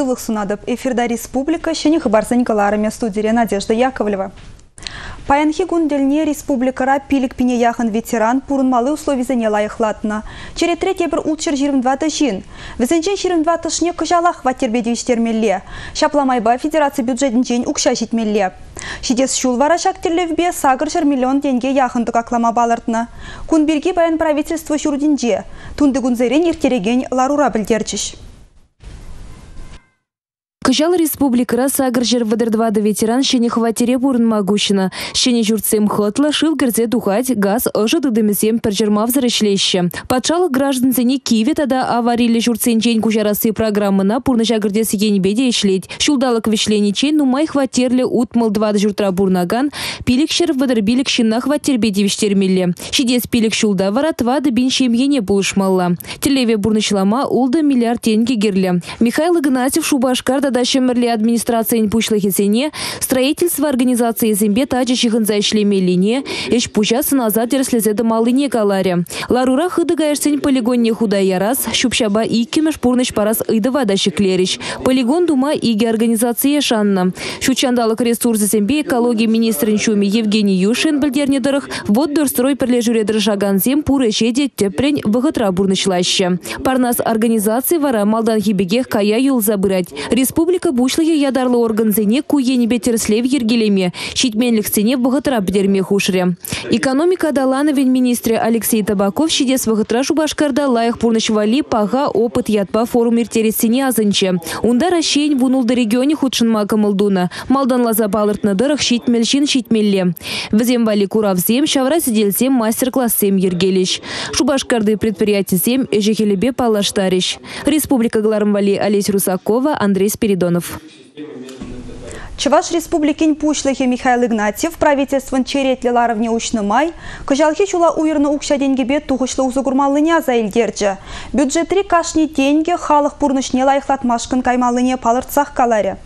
Шывлық сунадып. Эфирда республика, шені хыбарзын каларыме студия Надежда Яковлева. Паянхи гундельне республикара пилік пине яхын ветеран пурынмалы условизене лайықлатына. Чере третье бір улчыр 22 жин. Візенчен 22 шне күжалақ ваттербедевіштермелле. Шапламайба федерация бюджетін жен укша жетмелле. Шидес шул вара шактерлевбе сагыр жыр миллион тенге яхындық аклама балыртына. Кунберги баян правительство шурдинже. Тунды гунзерен ертереген ларура білдерчіш. Кыжал республикара сагыр жер вадырдвады ветеран шене хватере бурын магущина. Шене журцем хытла шил герзе духать газ ыжы дудымесем перджермав зарышлеще. Патшалық гражданцене Киеве тада аварили журценчен кужарасы программына пурны жагырде сигенебеде ишлеть. Шулдалық вишленичен нумай хватерле утмал двады журтра бурнаган, пилик шер вадырбилик шинна хватербеде виштермелле. Шидес пилик шулда варат вады бин шемьене булышмалла. Телеве бурнышлама улда миллиард тенге герле. Михаил Игнатьев Шубашкарда Дащемерли администрация пушлахисене, строительство организации зембе тачащих инзайшлеме линии, эш пучасы назад дерслезеда малыне каларе. Ларура хыды гаерсень полигонне худая раз, щупщаба и кемеш пурныш парас ыдыва дащеклерич. Полигон дума иги организации шанна. Щучандалык ресурсы зембе экологии министрин чуми Евгений Юшин бельдернедырых, вот дурстрой перлежуре дрожаган зем пуры щеде тепрень выготра бурнышлаще. Парнас организации вара малдан хибегех кая юл забырать. Республика бушлығы ядарлы органзене куені бетерслев ергелеме, шитменлік сене бұғытыра бідерме хушыре. Экономика далановен министре Алексей Табаков шидес вғытыра Шубашкарда лайық пурнышвали паға опыт ятпа форум иртересіне азынче. Унда рашейн вунулды регионе худшынма камылдуна. Малдан лаза балыртны дырық шитмелшин шитмелле. Візем вали куравзем, шавра сиделсем мастер-классем ергелеш. Шубашкарды предприятисем эжехелебе палаштариш. Республика Глармвали Олесь Русакова, Андрей Спиридонов. Чуваш республикин пушлыхе Михаил Игнатьев правительствон черетлі ларовне учны май, кыжалхи чула уйрны укша деньгебе тухышлы узугурмалыня заилдерджі. Бюджетри кашни деньги халық пурнышне лайықлатмашкын каймалыне палыртсақ каларе.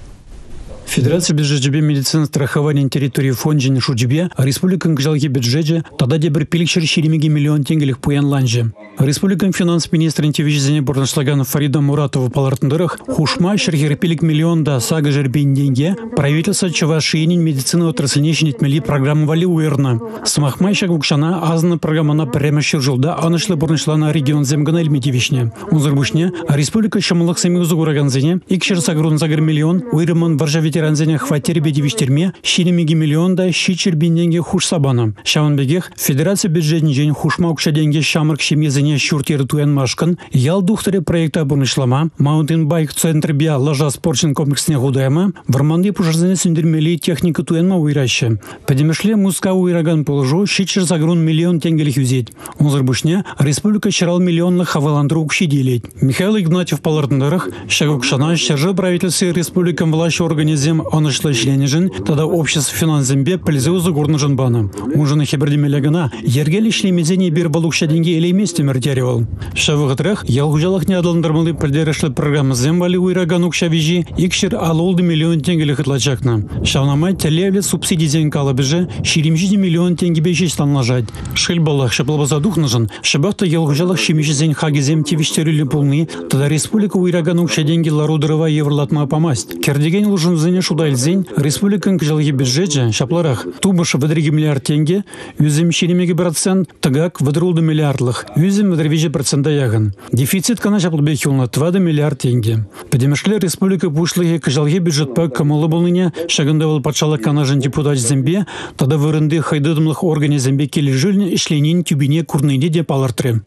Федерация бюджетбе медицина страхования территории фонжин шуджбе, а республикан кжалги бюджете тогда дебр пиликшер шеремиги миллион тенгелих пуян ланже. Республикан финанс министр антивизизене бурнашлаган Фарида Муратова палартындырых хушма шерхер пилик миллион да сага жербин деньги правительство чавашинин медицина отрасльнешнит мели программу вали уерна. Смахмай шагукшана азна программана премешер жылда анышлы бурнашлана регион земгана эльмитивишне. Унзырбушне а республика шамалых сами узугураганзене икшер сагрун загр миллион уйрман варжавите ранзене хватери бедивиштерме шеремиги миллион да щичер биненге хуш сабана. Шаванбегех федерация бюджетни жень хушма укша деньги шамарк шемезене щуртер туен машкан ял духтаре проекта бурнышлама маунтинбайк центр биа лажа спортшин комплексне худаяма варманды пушарзене сүндермели техника туенма уйраще. Подемешле муска уйраган положу щичер загрун миллион тенгелих юзеть. Унзырбушне республика чарал миллионных хаваландру укши делить. Михаил Игнатьев палартындарах шагукшана щержи правительства республикам власть организм анышлы членежин, тогда общество финансембе пользуется горножен бана. Ужин хибердемелегана ергели шлемезение бир балукша деньги или месте мертеривал. Шавыгатрех ялгужалах не адаландырмалы придерешлы программы земвали уйраган укша вижи икшер алолды миллион тенгелих отлачакна. Шавнамай телевле субсидий зенкала беже ширимжиди миллион тенге бежи станлажать. Шельбалах шаплабаза духножен шабахта ялгужалах шимиши зен хагизем тивиштерили полны, тогда республика уйраган укша деньги ларудырова еврлатма помасть. Кердеген лужен зене шудальзень республикан кжалги бюджете шапларах тубыш выдриги миллиард тенге, юзем шеремеги процент, тагак выдрулды миллиардлых, юзем выдрвижи процента яган. Дефицит кана шаплбехилна 2 миллиард тенге. Подемешле республика пушлыги кжалги бюджет пак камалы болныне шагандавал патшала канажен депутат зембе, тогда вырынды хайдыдымлых органе зембе келі жильне ишленин тюбине курныйде де палартры.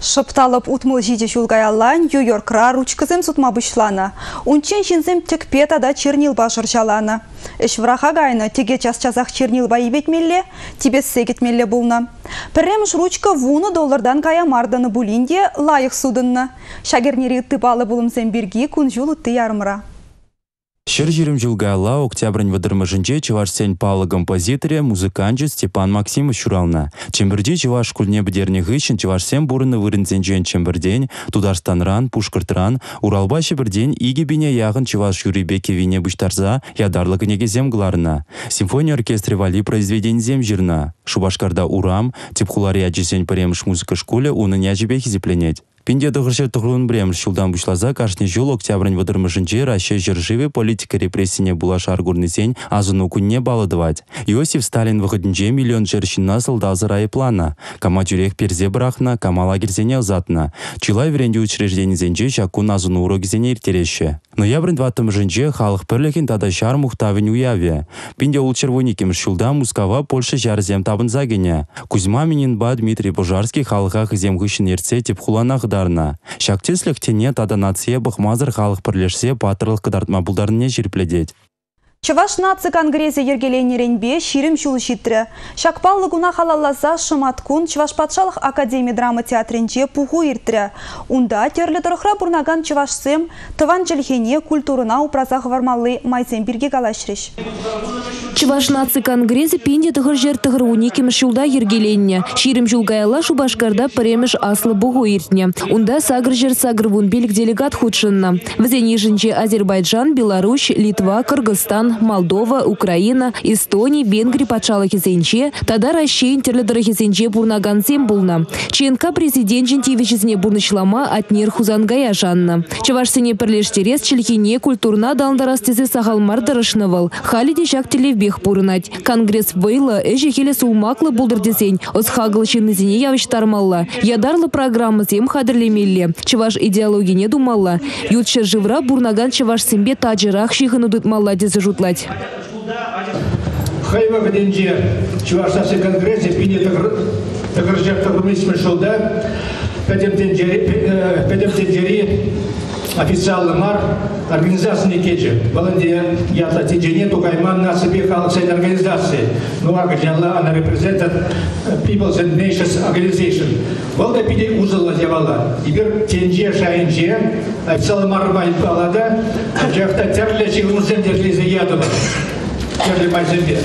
Шыпталып утмыл жиде шулгаялла Нью-Йоркра ручкызым сутма бұшлана. Унчен жинзым тікпет ада чернилба жыржалана. Эш враха гайны теге час-часах чернилба ебетмелле, тебе сегетмелле булна. Пірремш ручка вуны $1 гая марданы булинде лайық судынна. Шагернері тыбалы булымзем бірге күн жулы ты ярымра. Шыржирим жылгайла октябрь выдырмышынче чывашсен палы композиторе, музыканчы Степан Максимов шурална. Чемберде чываш кульне бідерне гыщен чывашсен бурыны вырынзенжен чемберден, Тударстанран, Пушкыртран, Уралба шеберден иге бине яғын чываш юрибеке вине бұштарза ядарлы негезем гларна. Симфония оркестре вали произведензем жирна. Шубашкарда урам, типхулари аджисен премш музыка школе уны няжибехи зепленеть. Пинде дығыршыр тұғырын бремш шулдан бұшлаза каршны жол октябрын выдырмышынче Россия жыржыве политика репрессине булашар гурнысен азыну күнне балыдывать. Иосиф Сталин выходынче миллион жершинна сылдазы райы плана. Кама тюрех перзе брахна, кама лагерзене узатна. Чилай вренде учрежденізенче шакун азыну урогизене иртереше. Ноябрын 20-жынче халық пірлікен тада шар мұхтавын уяве. Пинде ул червоникем шулда Мускава Польша жарзем табын загене. Кузьма Мининба Дмитрий Пожарский халыға хызем гышын ерце тепхуланақ дарна. Шактеслік тене тада нация бұқмазыр халық бірлешсе патырлық кыдартма бұлдарыне жерпледет. Чываш наци конгрессе ергеленеренбе ширим шулышитрі. Шакпаллы гуна халаллаза шыматкун Чываш патшалық академия драма театренче пуху иртрі. Унда терлі тұрықра бұрнаган Чывашсем тыван jelхене культурына упразақ вармалы майзен бірге галашриш. Чываш наци конгрессе пинде тұғыр жер тұғыр уникем шулда ергеленне. Ширим шулгайла Шубашкарда премеш аслы бұғу иртне. Унда сагыр жер сагыр вун белік делегат худшынна. Візен ежінче Азербайджан, Беларусь, Литва, Кыргызстан, Молдова, Украина, Эстония, Венгрия патшалы хизенче, тада Россия терледері хизенче бурнаган сем булна. ЧНК президент жентивичізіне бурнышлама атнер хузангая жанна. Чывашсыне пірлештерес челхине культурна далндарастезе сағалмар дырышнывал. Халиде жак телевбех бурынать. Конгресс вейла эжі хеле сулмаклы булдырдесен. Осхагыл чинызіне явыштармалла. Ядарлы программы зем хадырлемелле. Чываш идеологине думалла. Ютшер живра бурнаган чываш сембе таджирах шихын удытмалла дезі жутлать. Хайва вденже Чувашский конгрессе пине тагыржак тагырмисме шолда педем тенджери официальный мар организации кеже. Баланде ята тенджене тугайман на себе халаксен организации. Ну агажала она represented People's and Nations Organization. Балда пиде узала явала. Игр тенже шайнже официальный мар балада жакта терле чигунзен дерлизе ядова. Терле майзенде.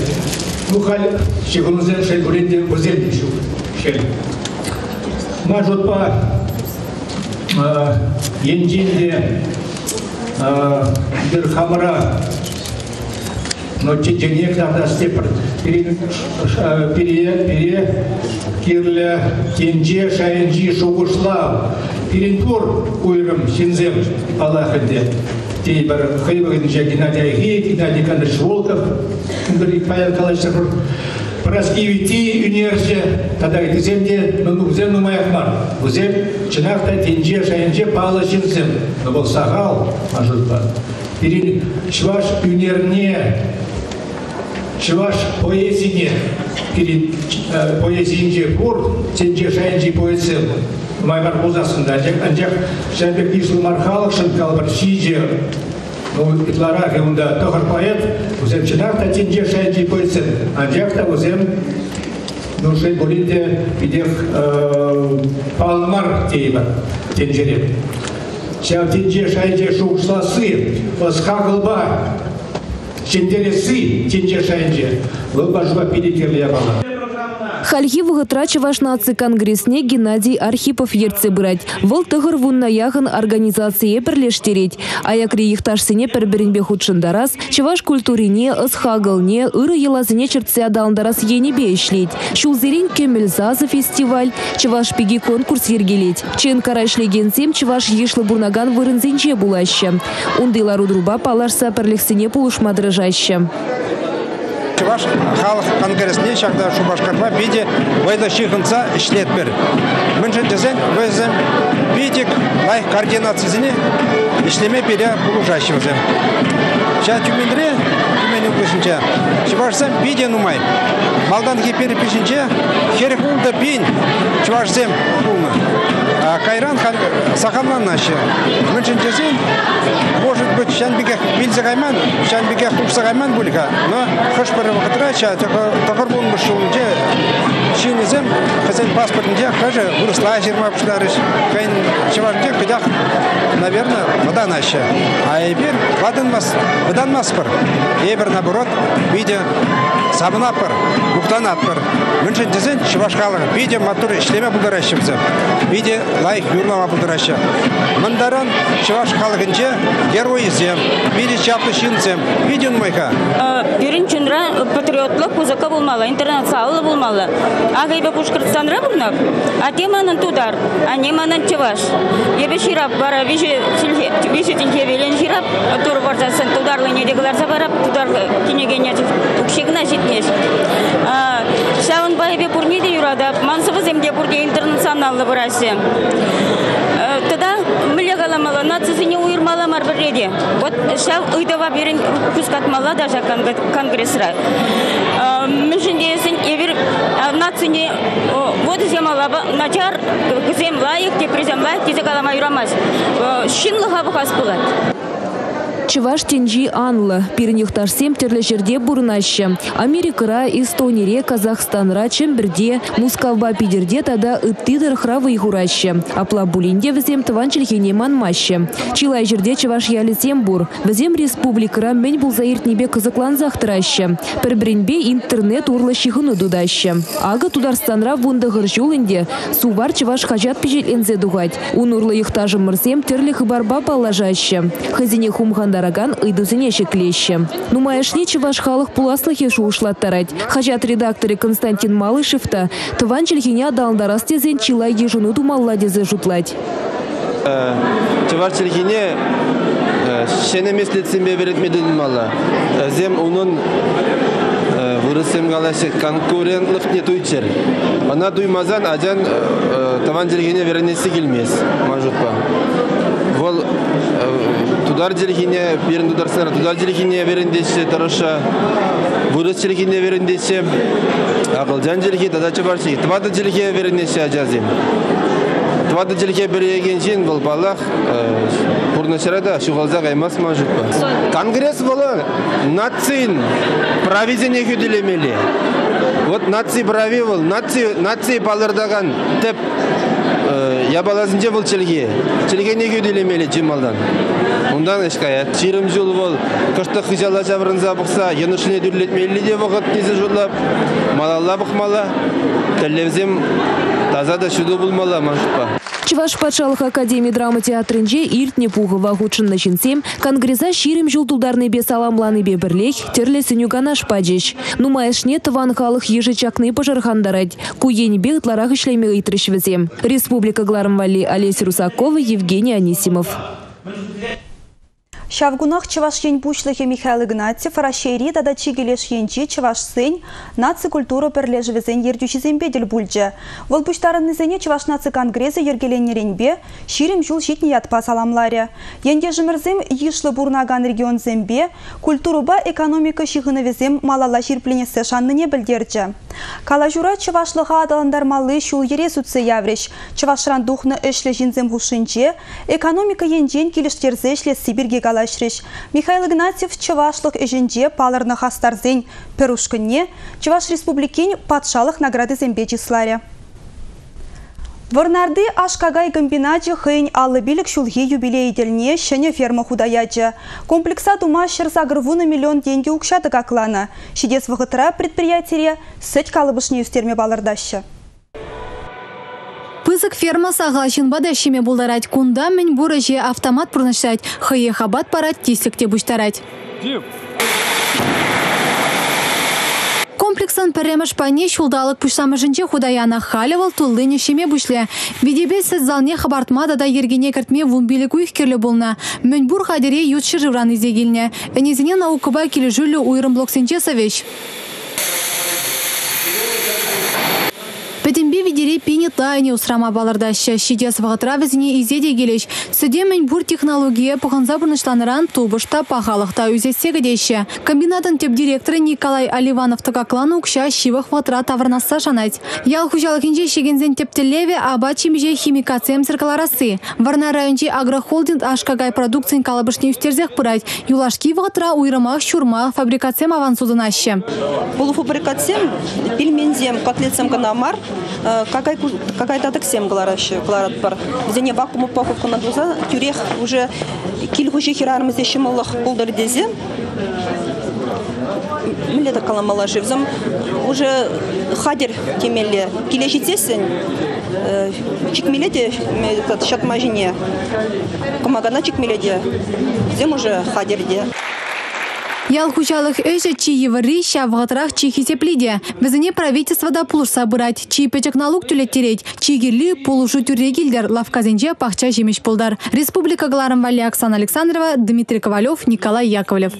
Ну халь чигунзен шайбуренде узенде шу. Шель. Мажут по енжинде bir хамара, но чеченек тогда степр кирле тенже шайенжи шугушла перенпур уйрым синзем Аллахынде. Тейбір хайбығынша Геннадий Айхи, Геннадий Никандрович Волков, бір Павел Николаевич Праскивити университет, тогда это земде, ну земну маякмар, зем чинахта тенже шайенже пала синзем, но был сагал, мажутпа. Перед Чуваш универне, Чуваш поэзине, перед поэзинже кур, тенже шайенже поэзем. Майбар бузасында, анжақ Шайбек Ишл Мархалық шынкалбар шиже, итларах еунда тоғыр поэт, өзем чинақта тенже шайенже поэзем, анжақта өзем нұршай болинде бидех палмар тейбар тенжерем. Шау тенже шайенже шуғышласы, осхағылба, шенделесі тенже шайенже, лылба жуа пидекерлі ябала. Хальхи вғытра Чываш наци конгрессне Геннадий Архипов ерце бұрать. Выл тұғыр вунна яғын организация бірлештерет. Аякри ехташсыне пір-бірінбе худшындарас, Чываш культурине, ысхағылне, ұры елазыне чертсе адалындарас енебе ішлет. Шулзерин Кемельзазы фестиваль, Чываш пиги конкурс ергелет. ЧНК ишлегенсем Чываш ешлы бурнаган вырынзенче булаще. Ундайлар удруба палашса пірлексіне пулышмадырыжаще. Чуваш халық конгрессне шақта Шубашкарда биде вайда шихынца ішлет бір. Міншін жезен өзім бидек лай координациясыне ішлеме бере бұлужашы өзім. Ша түмендіре, түменің көшінче, Чувашсам биде нумай. Малдан кепері пешінче, херек ұлды бейін Чувашсам ұлны. Кайран сахамлан наши. Мэнчинчезин, может быть, шанбигах бильзагайман, шанбигах хупсагайман булька, но хашпара вахатрача, такарбун башулнде, шинезем, хозяин паспортнде, каже, выросла жирма пушларыш, кайн чеварнде, кудях, наверное, вода наша. А теперь водан маспар. Ебер наоборот, видя сабнапар, буктанапар. Мэнчинчезин, чевашкалага, видя матуры, шлеме бударащимся, видя лайк юрлама будараща. Мандаран, чевашкалаганже, герои зем, видя чапты шинцем, видя нумайка. Биринчинра патриотлык музыка булмалы, интернационалы булмалы. Агайбе Башкортстанра бурнак, а теманын тудар, а неманын чеваш. Ебе ширап бара виже тилге велен ширап, тур барзасын тударлы недегларса барап, тудар кинегене укшигна житнеш. Шавын байбе пурниде юрада, мансыбы земде бурде интернационалы барасы. Тогда мы галамала нацизине уйрмаламар бреде. Вот шав уйдава берин кускатмала даже конгрессра. Мишиндесин евер нацине вот земалаба начар землаек те приземлаек те галама юрамас. Шинлыга бахас булат. Чеваш тенджи анлы, пирнихташсем терлі жерде бурнаща. Америкара, Эстонире, Казахстанра, Чемберде, Мускавба пидерде тада ыттыдыр хравы игураща. Апла булинде візем тыванчылхене манмаща. Чилай жерде чеваш ялисем бур. Візем республикара мен бұл заиртнебе кызыклан захтыраща. Пірбренбе интернет урлащихыны дудаща. Ага Тударстанра вунды ғыржулынде сувар чеваш хажат пижел энзе дугать. Уnuрлы ихтажым мырсем терлі хыбарба палажаща. Хазине хумханда Дараган ыйдузине шеклеще. Нумаешне чеваш халық пуласлыхе шуышлаттарать. Хажат редакторы Константин Малышевта тыванчылхине адалындарас тезен чилай ежуну думалла дезе жутлать. Чеваш чилхине шенемес лицембе беретмеден мала. Зем унун вырысым галашы конкурентлық не туйчер. Она дуймазан аджан тыванчылхине веренесі келмес. Мажутпа. Вол тудар жилхине берин тударсына тудар жилхине бериндесе тараша бурыс жилхине бериндесе акылжан жилхи тадачы барчы твады жилхи бериндесе ажазим твады жилхи берегенжин бол балах пурнашарада шугалза гаймас мажутпа конгресс болы нацин провизине хүділемели вот наци прави бол наци балырдаган теп я балазынче был челге не күделемелі жималдан. Ондан ешкаят. Чирым жол бол. Кышты хыжала жабырынза бұқса, енушіне дүрлетмелі де вақыт несі жолап. Малалла бұқмала. Тәлевзем таза да шуду бұлмала машыпа. Чеваш патшалық академии драмы театрынже иртне пуғыва ғучынна шинсем, конгресса ширим жылтулдарны бе саламланы бе бірлех, терлесіню ганаш паджеш. Нумайшне тыван халық ежечакны пожархандарать. Куень бе ытларах ишлеме ытрышвізем. Республика Глармвали, Олеся Русакова, Евгений Анисимов. Шавгунах чеваш ень пушлыхе Михаил Игнатьев, Рашейри тада чигелеш енчи чеваш сынь, наци культуру перлежевезен ердючизен бедель бульджа. Вол пуштарынны зене чеваш наци конгрессы ергеленеренбе, ширим жул житне ятпа саламларе. Енде жымырзем ишлы бурнаган регион зембе, культуруба экономика шихынывезем малала ширпленесе шанныне білдерджа. Калажура чевашлыға адаландармалы шул ере сүтсе явреш, чевашран духны эшле жинзем хушинче, экономика енжен келіштерзе эшле Сибирге калашреш. Михаил Игнатьев чевашлық эженже палырны хастарзен перушкынне, Чеваш республикень патшалық награды зембе числаре. Варнарды ашкагай комбинате хэнь аллы билік шулхи юбилей дельне шене ферма худаяча. Комплекса тума шерсагрву на миллион деньги укшаты каклана. Шидес вахытра предприятие сеть калыбышне юстерме балардаща. Пызык ферма сағалшын бадащеме булдарать. Кунда мен бураже автомат пұрнышать. Хые хабат парать тесікте бұштарать. Комплексан пәрреміш пәне шулдалық пұшсамыжынче худаяна халевал тұллыне шеме бұшле. Видебе сіз залне хабартмада да ергене кіртме вумбелік үйхкерлі болна. Мөнбур хадере ютшы жывран изегілне. Энезіне наукыба келі жүлі уйрым блоксенче савеш. Пәтембе видере пини тайне усрама балардаща. Шидес вағытра візіне изеде келеш. Сөдемен бұр технология пұғынза бұрнышланыран тубышта пағалықта үзесегі деші. Комбинатын теп директоры Николай Оливанов тағакланы ұқша шивық вағытра тавырнаса жанайд. Ял хужалықынже шегензен тептелеве аба чимже химикациям циркаларасы. Варна районче агрохолдинг ашкагай продукциян калабышне үстерзек пырайд. Юлашки вағытра уйрымақ, шурмақ, фабрикациям авансудынашы. Полуфабрикациям, пельмензем, котлетцем канамар, какая-то таксем глараще, гларат пар. Зене вакуум упаковку надуза, тюрех уже кильгучи хирармыз ешималлах пулдардезе. Милета каламала живзам уже хадер кемелле килежитесен чикмеледе шатмажине комагана чикмеледе зем уже хадерде. Ял хужалых өші чиевары шавғатырақ чихи теплиде. Бізіне правительствода пулыш сабырать, чий печек налог түлеттерет, чигерлі пулышу түрегілдер лавказенже пахча жемеш пулдар. Республика Гларым Вали Оксана Александрова, Дмитрий Ковалев, Николай Яковлев.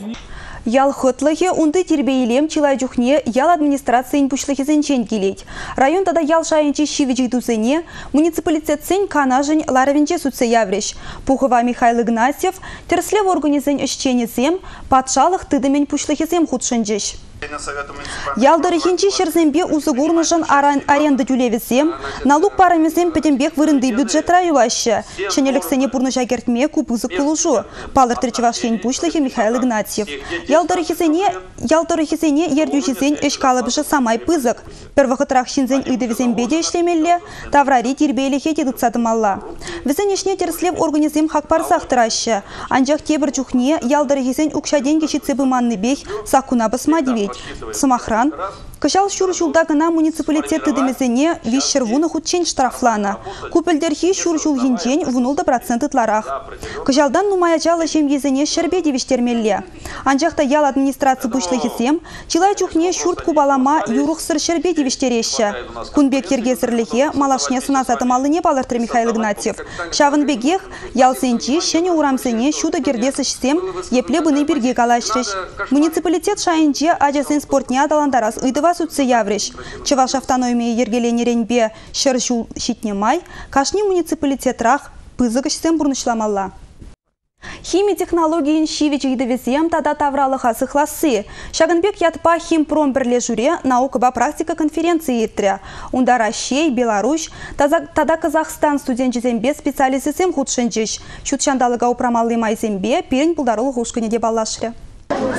Ял хытлығы унды тербейлем чилай жүхне ял администрациян пушлығы зенчен келейд. Район тада ял шайынче шивичі дузене муниципалитетсен канажын ларавенче судсе явреш. Пухова Михаил Игнатьев терслев организен ищенезем патшалық тыдымен пушлығы зем худшынжеш. Ялдырыхинчи шерзембе узыгурнышын аренды тюлевізем, налуг парамезем петембек вырынды бюджет раюлаще. Шенелексене пурныша кертме куп узык пулужу. Палыр тречевашен пушлығы Михаил Игнатьев. Ялдырыхизене ердюшизен эшкалыбышы самай пызык. Первохытрах шинзен ыдывізен беде іштемелле, таврари тирбейліхе дедуксатымалла. Візен ешне терслев организем хакпарсақ тыраще. Анжақ тебір жүхне ялдырыхизен укшаден кешітсе быманны бех сақуна басма девет. Самохран. Кышал шуршулда гына муниципалитеты демезене вишер вуны худчен штрафлана. Купельдерхи шуршул хинчен вунулда проценты-тларах. Кышалдан нумая жалы жем езене шербеде виштермелле. Анжақта ял администрация бушлыхизем, чилай чухне шурт кубалама юрухсыр шербеде виштереше. Кунбек ергезірліге малашне сынасаты малыне балыртыр Михаил Игнатьев. Шавынбегех ял сенчи шене урамсене шуда гердесішсем епле бұны бірге калашреш. Муниципалитет шайынче ажасын спортне адаландарас ыдыва судсы явреш. Чываш автономия ергеленеренбе шыршул щитнемай, кашни муниципалитетрах пызыгышсем бурнышламалла. Химия технологиян шивичі идовезем тада тавралыға сықласы. Шагынбек ятпа химпром бірле жүре наукыба практика конференции еттірі. Унда Рашей, Беларусь, тада Казахстан студентчізембе специалисесем худшынчыш. Чутшандалыға упрамаллы майзембе перін бұлдарылы ғушкыне де балашыры.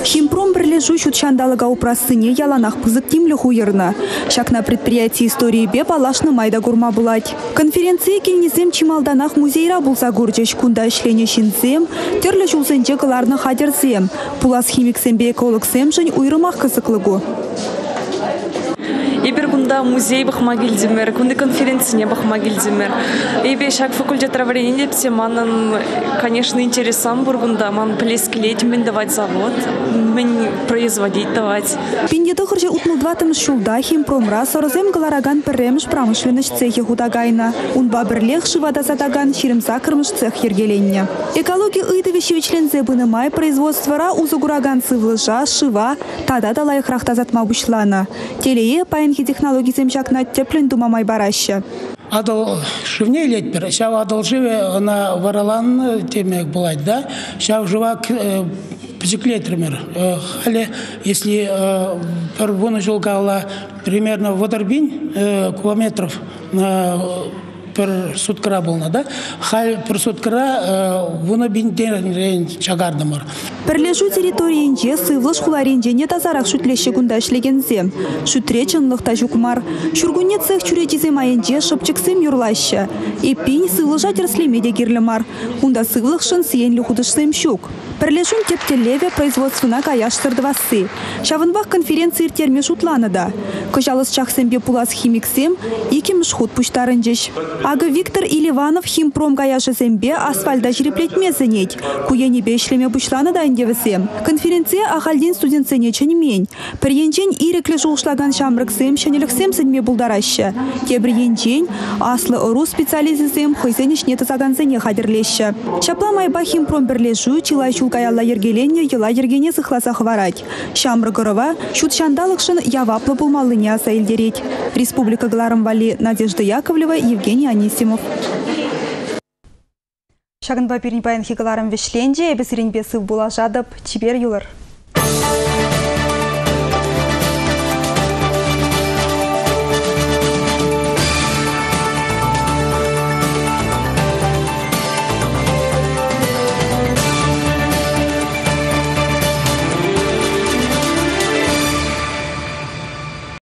Химпром бірлежу шутшандалыға упрасыне яланақ пызык тимлі хуйырны. Шакна предприятие истории бе балашны майда гурма булать. Конференция келнезем чималданақ музейра булса гурчеш кунда ішлене шинзем, терлі жулсенче кыларны хадерзем. Пулас химиксембе экологсем жын уйрымақ кызыклыгу. Ибер кунда музей бахмагильдимер, кунда конференция бахмагильдимер. Ибе шаг факультет траварения лепсе манан, конечно, интересам бургунда, ман плескелеть, мен давать завод, мен производить давать. Пиндеды хыржы утмылдватым шулда химпромра сорозем галараган перремш промышленность цехи худагайна. Унба бірлех шывада задаган ширимса кырмыш цех ергеленне. Экология ыдывещевичлензе бынымай производствора узугураган сывлыжа, шыва, тада далайық рахтазатма бушлана. Телее паянхи технологии земчакна теплен думамай бараще. Адал шивне летпер, шав адал живе на варалан темек булать, да? Шав жива бизиклетример. Хали, если первую жолгала примерно в Водорбин километров на per sutkara bulna da hal per sutkara вуна бинден чагардымыр. Перлежу территориинче сывлыш хуларинче не тазарак шутлеше гунда ишлегензе. Шутреченлыкта жукмар. Шургуне цех чуретизе майынче шыпчыксем юрлаще. Эпинь сывлыжа терслемеде кирлемар. Унда сывлыхшын сиенлі худышсем щук. Перлежун тептелеве производствына каяш сырдывасы. Шавынбах конференции терме шутланада. Кожалыс чахсембе пулас химиксем икимш худ пуштарынчеш. Ага Виктор Иливанов химпром гаяшы зембе асфальда жиреплетме зенеть. Куени бешлеме бушланы да индевесем. Конференция ахальдин студентсене ченемень. Перенчень ирекле жулшлаган шамрыксем шенелексем зенме булдараща. Тебренчень аслы ору специализисем хойсенешне тазаганзене хадерлеща. Чапла майба химпром берлежу чилай чулкаялла ергелене ела ергене сыхласа хварать. Шамрыгорова шут шандалыкшын яваплы булмалыне аса илдереть. Республика Гларым Вали Надежда Яковлева, Евгений Анисимов. Шагынба перенпайын хигаларым вешленде, бесірінбесі була жадып, чибер юлар.